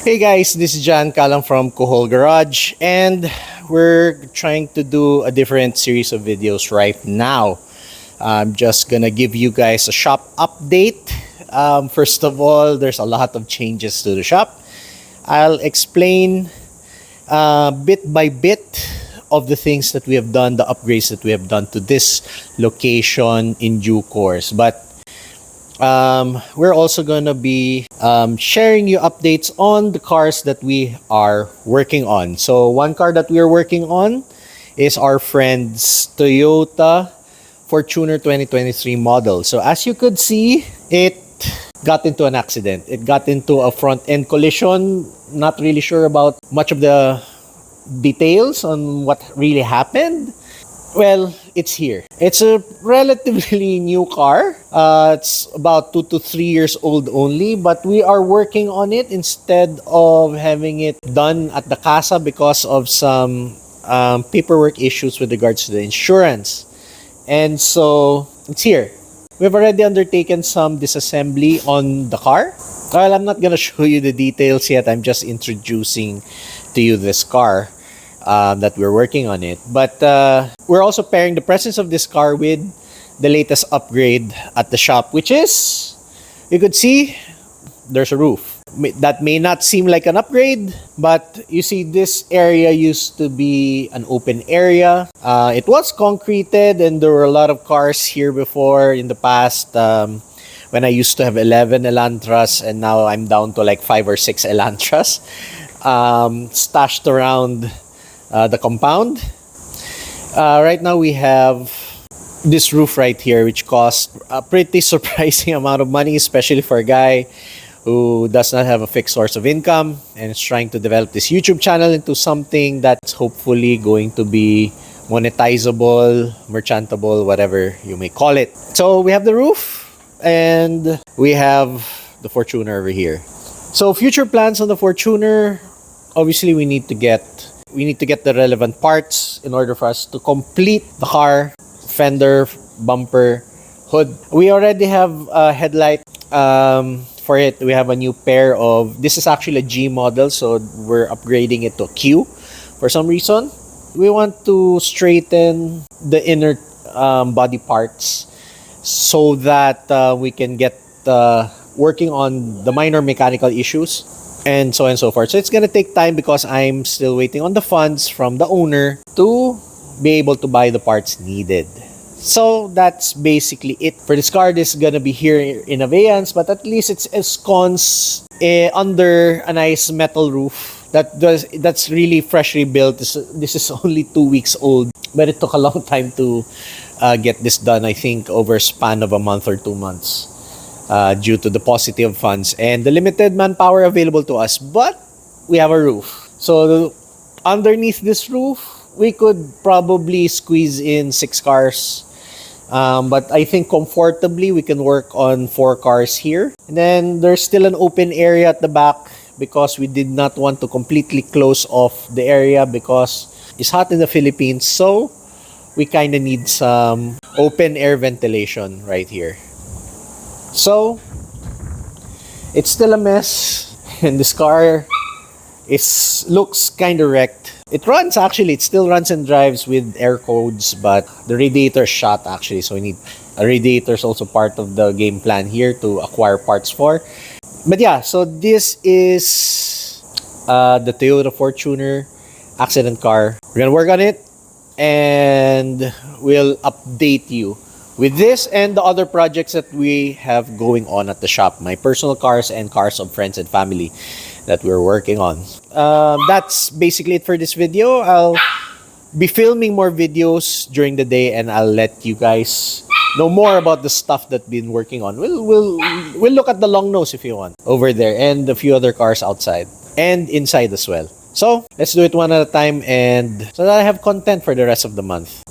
Hey guys, this is John Kalam from Kuhol Garage, and we're trying to do a different series of videos right now. I'm just gonna give you guys a shop update. First of all, there's a lot of changes to the shop. I'll explain bit by bit of the things that we have done, the upgrades that we have done to this location in due course. But we're also gonna be sharing you updates on the cars that we are working on. So one car that we are working on is our friend's Toyota Fortuner 2023 model. So as you could see, it got into an accident. It got into a front end collision. Not really sure about much of the details on what really happened. Well, it's here. It's a relatively new car. It's about 2 to 3 years old only, but we are working on it instead of having it done at the casa because of some paperwork issues with regards to the insurance. And so it's here. We've already undertaken some disassembly on the car. Well, I'm not gonna show you the details yet. I'm just introducing to you this car. That we're working on it, but we're also pairing the presence of this car with the latest upgrade at the shop, which is, you could see there's a roof. That may not seem like an upgrade, but you see this area used to be an open area. It was concreted and there were a lot of cars here before in the past, when I used to have 11 Elantras, and now I'm down to like 5 or 6 Elantras stashed around the compound. Right now we have this roof right here, which cost a pretty surprising amount of money, especially for a guy who does not have a fixed source of income and is trying to develop this YouTube channel into something that's hopefully going to be monetizable, merchantable, whatever you may call it. So we have the roof and we have the Fortuner over here. So future plans on the Fortuner, obviously we need to get the relevant parts in order for us to complete the car, fender, bumper, hood. We already have a headlight for it. We have a new pair of, this is actually a G model, so we're upgrading it to a Q for some reason. We want to straighten the inner body parts so that we can get working on the minor mechanical issues and so on and so forth. So it's gonna take time because I'm still waiting on the funds from the owner to be able to buy the parts needed. So that's basically it for this car. This is gonna be here in abeyance, but at least it's ensconced under a nice metal roof that's really freshly built. This is only 2 weeks old, but it took a long time to get this done. I think over a span of a month or 2 months. Due to the paucity of funds and the limited manpower available to us, but we have a roof. So underneath this roof, we could probably squeeze in 6 cars. But I think comfortably we can work on 4 cars here. And then there's still an open area at the back because we did not want to completely close off the area because it's hot in the Philippines. So we kind of need some open air ventilation right here. So it's still a mess and this car looks kind of wrecked. It runs actually, it still runs and drives with air codes, but the radiator shot actually, so we need a radiator is also part of the game plan here to acquire parts for. But yeah, so this is the Toyota Fortuner accident car. We're gonna work on it and we'll update you with this and the other projects that we have going on at the shop, my personal cars and cars of friends and family that we're working on. That's basically it for this video. I'll be filming more videos during the day and I'll let you guys know more about the stuff that we've been working on. We'll look at the long nose if you want over there and a few other cars outside and inside as well. So let's do it one at a time and so that I have content for the rest of the month.